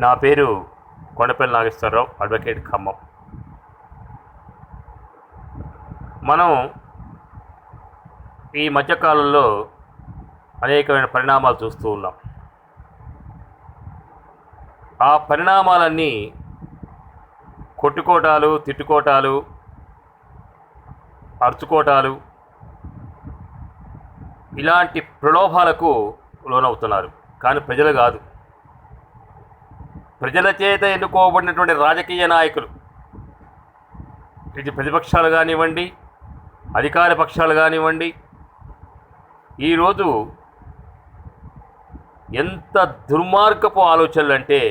నా పేరు కొండపల్లి నాగేశ్వరరావు, అడ్వకేట్, ఖమ్మం. మనం ఈ మధ్యకాలంలో అనేకమైన పరిణామాలు చూస్తూ ఉన్నాం. ఆ పరిణామాలన్నీ కొట్టుకోటాలు, తిట్టుకోటాలు, అరుచుకోటాలు, ఇలాంటి ప్రలోభాలకు లోనవుతున్నారు. కానీ ప్రజలు కాదు. ప్రజల చేత ఎన్నుకోబడినటువంటి రాజకీయ నాయకులు, ఇది ప్రతిపక్షాలు కానివ్వండి, అధికార పక్షాలు కానివ్వండి, ఈరోజు ఎంత దుర్మార్గపు ఆలోచనలు అంటే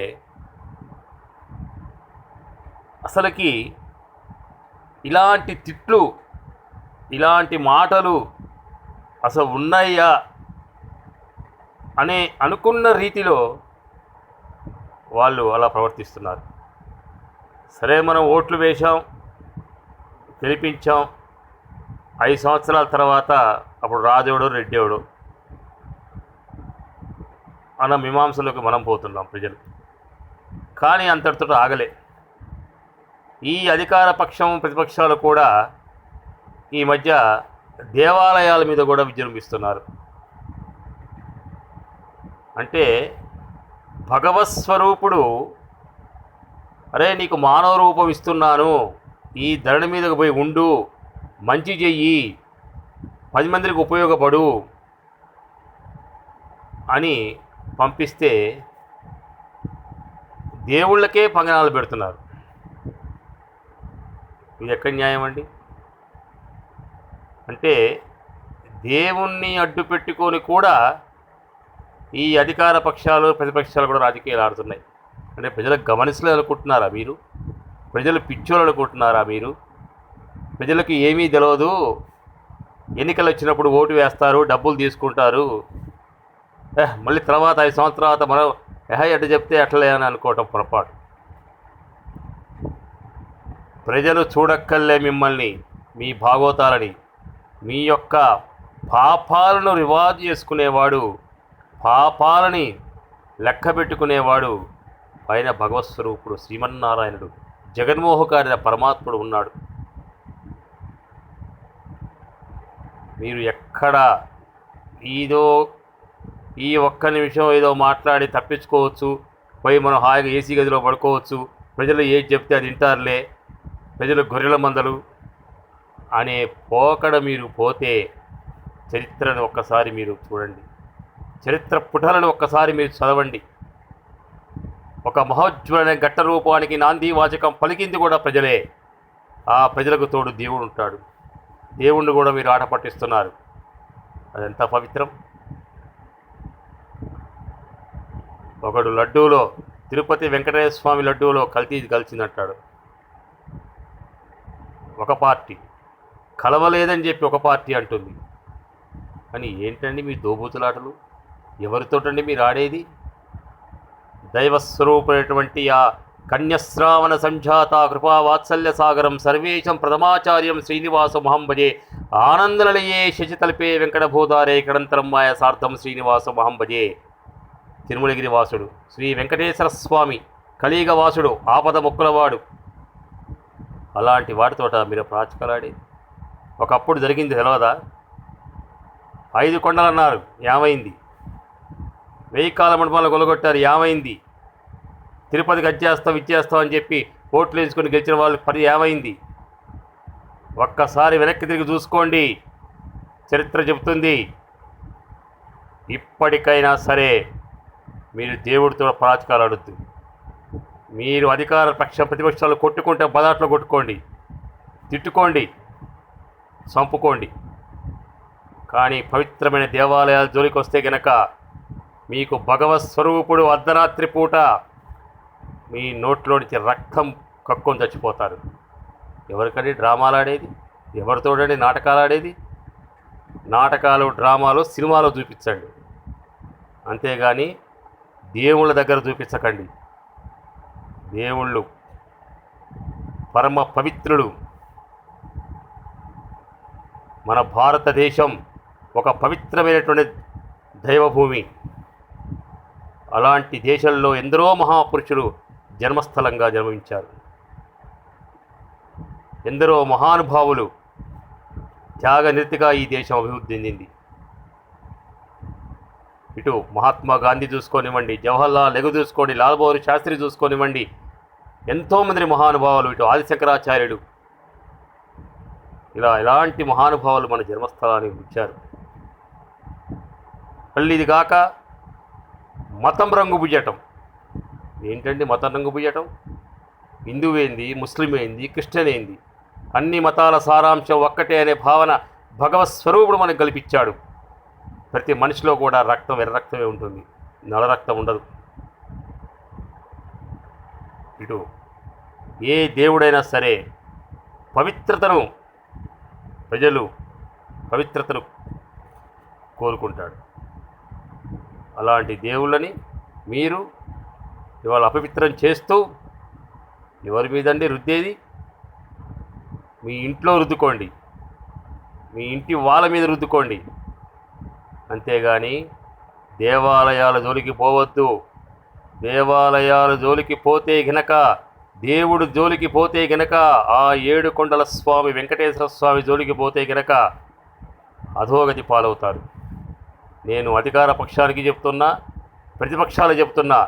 అసలుకి ఇలాంటి తిట్లు, ఇలాంటి మాటలు అసలు ఉన్నాయా అనే అనుకున్న రీతిలో వాళ్ళు అలా ప్రవర్తిస్తున్నారు. సరే, మనం ఓట్లు వేశాం, గెలిపించాం, 5 సంవత్సరాల తర్వాత అప్పుడు రాజేవుడు రెడ్డేవుడు అన్న మీమాంసలోకి మనం పోతున్నాం ప్రజలు. కానీ అంతటితో ఆగలే. ఈ అధికార పక్షం, ప్రతిపక్షాలు కూడా ఈ మధ్య దేవాలయాల మీద కూడా విజృంభిస్తున్నారు. అంటే భగవత్ స్వరూపుడు, అరే నీకు మానవ రూపం ఇస్తున్నాను, ఈ ధరణి మీదకు పోయి ఉండు, మంచి చెయ్యి, 10 మందికి ఉపయోగపడు అని పంపిస్తే దేవుళ్ళకే పంగనాలు పెడుతున్నారు. ఇది ఎక్కడ న్యాయం అండి? అంటే దేవుణ్ణి అడ్డు పెట్టుకొని కూడా ఈ అధికార పక్షాలు, ప్రతిపక్షాలు కూడా రాజకీయాలు ఆడుతున్నాయి. అంటే ప్రజలకు గమనించలేదు అనుకుంటున్నారా మీరు? ప్రజలు పిచ్చోళ్ళు అనుకుంటున్నారా మీరు? ప్రజలకు ఏమీ తెలియదు, ఎన్నికలు వచ్చినప్పుడు ఓటు వేస్తారు, డబ్బులు తీసుకుంటారు, మళ్ళీ తర్వాత 5 సంవత్సరాల తర్వాత మనం ఎట్ట చెప్తే అట్లే అని అనుకోవటం పొరపాటు. ప్రజలు చూడక్కర్లే మిమ్మల్ని, మీ భాగోతాలని. మీ యొక్క పాపాలను రివాజు చేసుకునేవాడు, పాపాలని లెక్క పెట్టుకునేవాడు పైన భగవత్ స్వరూపుడు శ్రీమన్నారాయణుడు, జగన్మోహకారి పరమాత్ముడు ఉన్నాడు. మీరు ఎక్కడ ఏదో ఈ ఒక్క నిమిషం ఏదో మాట్లాడి తప్పించుకోవచ్చు, పోయి మనం హాయిగా ఏసీ గదిలో పడుకోవచ్చు, ప్రజలు ఏది చెప్తే అది వింటారులే, ప్రజలు గొర్రెల మందలు అనే పోకడ మీరు పోతే చరిత్రను ఒక్కసారి మీరు చూడండి, చరిత్ర పుటలను ఒక్కసారి మీరు చదవండి. ఒక మహోజ్వలమైన ఘట్ట రూపానికి నాంది వాచకం పలికింది కూడా ప్రజలే. ఆ ప్రజలకు తోడు దేవుడు ఉంటాడు. దేవుణ్ణి కూడా మీరు ఆట పట్టిస్తున్నారు. అదెంత పవిత్రం! ఒకడు లడ్డూలో, తిరుపతి వెంకటేశ్వర స్వామి లడ్డూలో కల్తీ కలిసిందంటాడు ఒక పార్టీ, కలవలేదని చెప్పి ఒక పార్టీ అంటుంది. కానీ ఏంటండి మీ దోబూతులాటలు? ఎవరితోటండి మీరు ఆడేది? దైవస్వరూపమైనటువంటి ఆ కన్యశ్రావణ సంజాత కృపా వాత్సల్య సాగరం సర్వేశం ప్రథమాచార్యం శ్రీనివాస మహంభజే ఆనందనలయే శశితల్పే వెంకటభూదారే కడంతరం మాయ సార్థం శ్రీనివాస మహంభజే. తిరుమలగిరి వాసుడు శ్రీ వెంకటేశ్వర స్వామి, కలియుగ వాసుడు, ఆపద మొక్కులవాడు. అలాంటి వాటితోట మీరు ప్రాచకలాడేది? ఒకప్పుడు జరిగింది తెలవదా? 5 కొండలు అన్నారు, ఏమైంది? 1000 కాల మండపాలను కొలగొట్టారు, ఏమైంది? తిరుపతికి ఇచ్చేస్తాం అని చెప్పి ఓట్లు వేసుకొని గెలిచిన వాళ్ళు ఏమైంది? ఒక్కసారి వెనక్కి తిరిగి చూసుకోండి, చరిత్ర చెబుతుంది. ఇప్పటికైనా సరే మీరు దేవుడితో ప్రాచకాలు ఆడొద్దు. మీరు అధికార పక్ష, ప్రతిపక్షాలు కొట్టుకుంటే బదాట్లో కొట్టుకోండి, తిట్టుకోండి, చంపుకోండి. కానీ పవిత్రమైన దేవాలయాల జోలికి వస్తే గనక మీకు భగవత్ స్వరూపుడు అర్ధరాత్రి పూట మీ నోట్లోంచి రక్తం కక్కుని చచ్చిపోతారు. ఎవరికండి డ్రామాలు ఆడేది? ఎవరితోడండి నాటకాలు ఆడేది? నాటకాలు, డ్రామాలు సినిమాలో చూపించండి, అంతేగాని దేవుళ్ళ దగ్గర చూపించకండి. దేవుళ్ళు పరమ పవిత్రులు. మన భారతదేశం ఒక పవిత్రమైనటువంటి దైవభూమి. అలాంటి దేశంలో ఎందరో మహాపురుషులు జన్మస్థలంగా జన్మించారు. ఎందరో మహానుభావులు త్యాగనిరతిగా ఈ దేశం అభివృద్ధి చెందింది. ఇటు మహాత్మా గాంధీ చూసుకోనివ్వండి, జవహర్లాల్ నెహ్రూ చూసుకోండి, లాల్ బహదూర్ శాస్త్రి చూసుకోనివ్వండి, ఎంతోమంది మహానుభావులు, ఇటు ఆదిశంకరాచార్యుడు, ఇలా ఎలాంటి మహానుభావులు మన జన్మస్థలానికి వచ్చారు. మళ్ళీ ఇది కాక మతం రంగు బుయ్యటం. ఏంటండి మతం రంగు బుయ్యటం? హిందువు ఏంది, ముస్లిం ఏంది, క్రిస్టియన్ ఏంది, అన్ని మతాల సారాంశం ఒక్కటే అనే భావన భగవత్ స్వరూపుడు మనకు కల్పించాడు. ప్రతి మనిషిలో కూడా రక్తం ఎర్ర రక్తమే ఉంటుంది, నల్ల రక్తం ఉండదు. ఇటు ఏ దేవుడైనా సరే పవిత్రతను కోరుకుంటాడు. అలాంటి దేవుళ్ళని మీరు ఇవాళ అపవిత్రం చేస్తూ, ఎవరి మీదండి రుద్దేది? మీ ఇంట్లో రుద్దుకోండి, మీ ఇంటి వాళ్ళ మీద రుద్దుకోండి, అంతేగాని దేవాలయాల జోలికి పోవద్దు. దేవాలయాల జోలికి పోతే గనక, దేవుడు జోలికి పోతే గనక, ఆ 7 కొండల స్వామి వెంకటేశ్వర స్వామి జోలికి పోతే గనక అధోగతి పాలవుతారు. నేను అధికార పక్షానికి చెప్తున్నా, ప్రతిపక్షాలు చెప్తున్నా,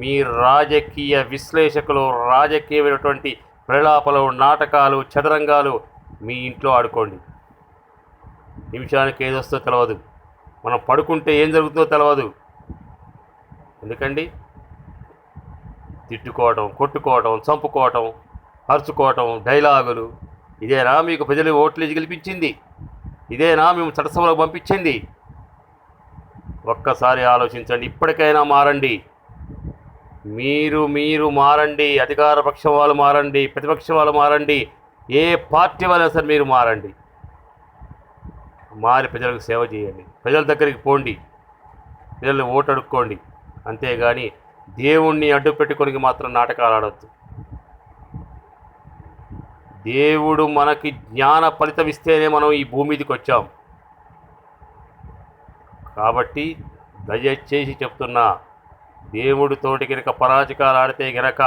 మీ రాజకీయ విశ్లేషకులు రాజకీయమైనటువంటి ప్రలాపలు, నాటకాలు, చదరంగాలు మీ ఇంట్లో ఆడుకోండి. నిమిషానికి ఏదొస్తో తెలవదు, మనం పడుకుంటే ఏం జరుగుతుందో తెలవదు. ఎందుకండి తిట్టుకోవటం, కొట్టుకోవటం, చంపుకోవటం, అరుచుకోవటం, డైలాగులు. ఇదేనా మీకు ప్రజలు ఓట్లేసి గెలిపించింది? ఇదేనా మేము చట్టసభలకు పంపించింది? ఒక్కసారి ఆలోచించండి. ఇప్పటికైనా మారండి. మీరు మారండి. అధికార పక్షం వాళ్ళు మారండి, ప్రతిపక్షం వాళ్ళు మారండి, ఏ పార్టీ వాళ్ళైనా సరే మీరు మారండి. మారి ప్రజలకు సేవ చేయండి, ప్రజల దగ్గరికి పోండి, ప్రజల్ని ఓటు అడుక్కోండి. అంతేగాని దేవుణ్ణి అడ్డు పెట్టుకొని మాత్రం నాటకాలు ఆడవద్దు. దేవుడు మనకి జ్ఞాన ఫలితం ఇస్తేనే మనం ఈ భూమి మీదకి వచ్చాం. కాబట్టి దయచేసి చెప్తున్నా, దేవుడితోటి కనుక పరాజకాలు ఆడితే గనక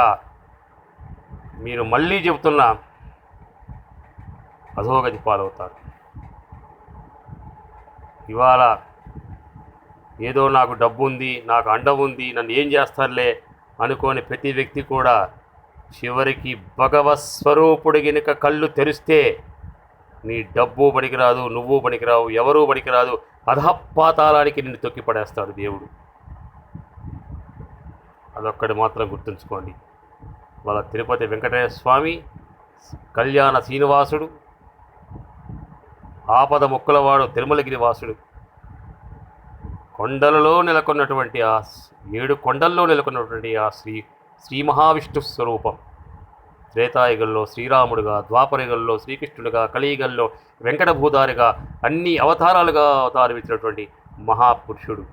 మీరు మళ్ళీ చెప్తున్నా అధోగతి పాలవుతారు. ఇవాళ ఏదో నాకు డబ్బు ఉంది, నాకు అండ ఉంది, నన్ను ఏం చేస్తారులే అనుకోని ప్రతి వ్యక్తి కూడా చివరికి భగవత్ స్వరూపుడు గనుక కళ్ళు తెరిస్తే నీ డబ్బు పనికిరాదు, నువ్వు పనికిరావు, ఎవరూ పనికిరాదు, అధపాతాళానికి నిన్ను తొక్కి పడేస్తాడు దేవుడు. అదొక్కటి మాత్రం గుర్తుంచుకోండి. వాళ్ళ తిరుపతి వెంకటేశ్వర స్వామి, కళ్యాణ శ్రీనివాసుడు, ఆపద మొక్కలవాడు తిరుమలగిరి వాసుడు, కొండలలో నెలకొన్నటువంటి ఆ 7 కొండల్లో నెలకొన్నటువంటి ఆ శ్రీ మహావిష్ణు స్వరూపం, త్రేతాయుగంలో శ్రీరాముడుగా, ద్వాపరయుగంలో శ్రీకృష్ణుడిగా, కలియుగంలో వెంకటభూధారిగా, అన్ని అవతారాలుగా అవతారమిచ్చినటువంటి మహాపురుషుడు.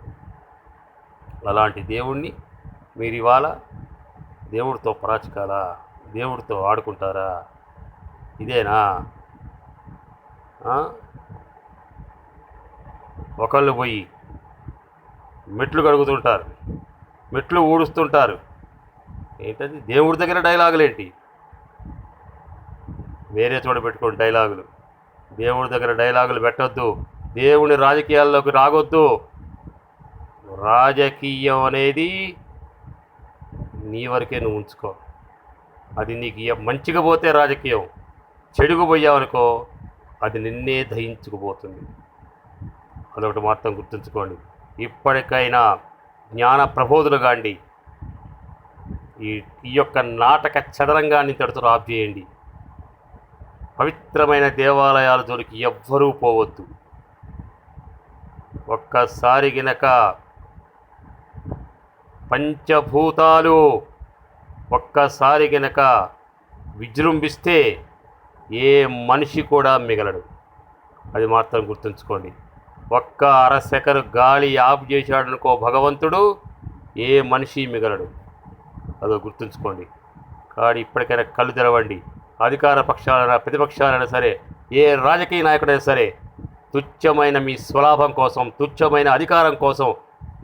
అలాంటి దేవుణ్ణి మీరు ఇవాళ దేవుడితో పరాచకాలా, దేవుడితో ఆడుకుంటారా? ఇదేనా? ఒకళ్ళు పోయి మెట్లు కడుగుతుంటారు, మెట్లు ఊడుస్తుంటారు. ఏంటది? దేవుడి దగ్గర డైలాగులేంటి? వేరే చోట పెట్టుకోండి డైలాగులు. దేవుడి దగ్గర డైలాగులు పెట్టొద్దు. దేవుని రాజకీయాల్లోకి రాగొద్దు. రాజకీయం అనేది నీ వరకే నువ్వు ఉంచుకో. అది నీకు మంచిగా పోతే రాజకీయం, చెడుగు పోయావనుకో అది నిన్నే దహించుకుపోతుంది. అదొకటి మాత్రం గుర్తుంచుకోండి. ఇప్పటికైనా జ్ఞాన ప్రబోధులు కాండి. ఈ యొక్క నాటక చదరంగాన్ని తడుతూ ఆఫ్ చేయండి. పవిత్రమైన దేవాలయాల జోలికి ఎవ్వరూ పోవద్దు. ఒక్కసారి గినక పంచభూతాలు ఒక్కసారి గినక విజృంభిస్తే ఏ మనిషి కూడా మిగలడు. అది మాత్రం గుర్తుంచుకోండి. ఒక్క అరసెకరు గాలి ఆఫ్ చేశాడనుకో భగవంతుడు, ఏ మనిషి మిగలడు. అదో గుర్తుంచుకోండి. కానీ ఇప్పటికైనా కళ్ళు తెరవండి. అధికార పక్షాలైనా ప్రతిపక్షాలైనా సరే, ఏ రాజకీయ నాయకుడైనా సరే, తుచ్చమైన మీ స్వలాభం కోసం, తుచ్చమైన అధికారం కోసం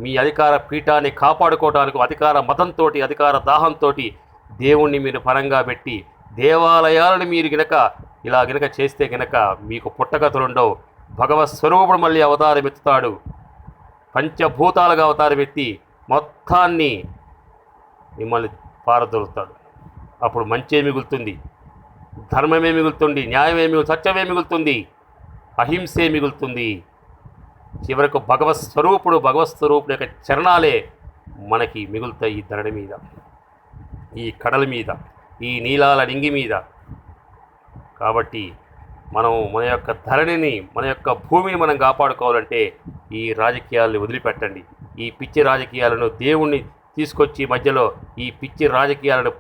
మీ అధికార పీఠాన్ని కాపాడుకోవడానికి అధికార మతంతో అధికార దాహంతో దేవుణ్ణి మీరు పరంగా పెట్టి దేవాలయాలను మీరు గినక చేస్తే గినక మీకు పుట్టగతులుండవు. భగవత్ స్వరూపుడు మళ్ళీ అవతారం ఎత్తుతాడు. పంచభూతాలుగా అవతారం ఎత్తి మొత్తాన్ని మిమ్మల్ని పారదొరుతాడు. అప్పుడు మంచే మిగులుతుంది, ధర్మమే మిగులుతుంది, న్యాయమే సత్యమే మిగులుతుంది, అహింసే మిగులుతుంది. చివరకు భగవత్ స్వరూపుడు యొక్క చరణాలే మనకి మిగులుతాయి ఈ ధరణి మీద, ఈ కడల మీద, ఈ నీలాల నింగి మీద. కాబట్టి మనం మన యొక్క ధరణిని, మన యొక్క భూమిని మనం కాపాడుకోవాలంటే ఈ రాజకీయాలను వదిలిపెట్టండి. ఈ పిచ్చి రాజకీయాలను దేవుణ్ణి తీసుకొచ్చి మధ్యలో ఈ పిచ్చి రాజకీయాలను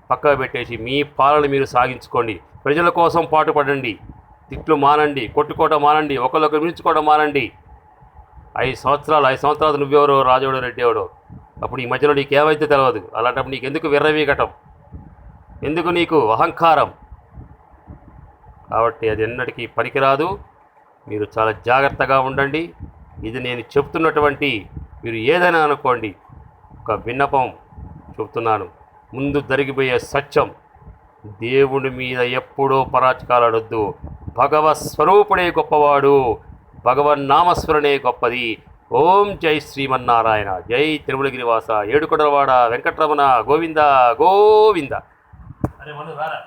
పక్కకు పెట్టేసి మీ పాలన మీరు సాగించుకోండి. ప్రజల కోసం పాటుపడండి. తిట్లు మానండి, కొట్టుకోవడం మానండి, ఒకరికొకరు మించుకోవడం మానండి. 5 సంవత్సరాలు నువ్వెవరో రాజోడో రెడ్డేవాడో, అప్పుడు ఈ మధ్యలో నీకు ఏమైతే తెలియదు. అలాంటప్పుడు నీకు ఎందుకు విర్రవీగటం, ఎందుకు నీకు అహంకారం? కాబట్టి అది ఎన్నటికీ పనికిరాదు. మీరు చాలా జాగ్రత్తగా ఉండండి. ఇది నేను చెప్తున్నటువంటి, మీరు ఏదైనా అనుకోండి, ఒక విన్నపం చెప్తున్నాను. ముందు జరిగిపోయే సత్యం, దేవుడి మీద ఎప్పుడూ పరాచకాలాడొద్దు. భగవత్ స్వరూపుడే గొప్పవాడు, భగవన్నామస్మరణే గొప్పది. ఓం జై శ్రీమన్నారాయణ, జై తిరుమలగిరివాస, ఏడుకొండలవాడ వెంకటరమణ, గోవింద గోవింద. అరే మను రారా.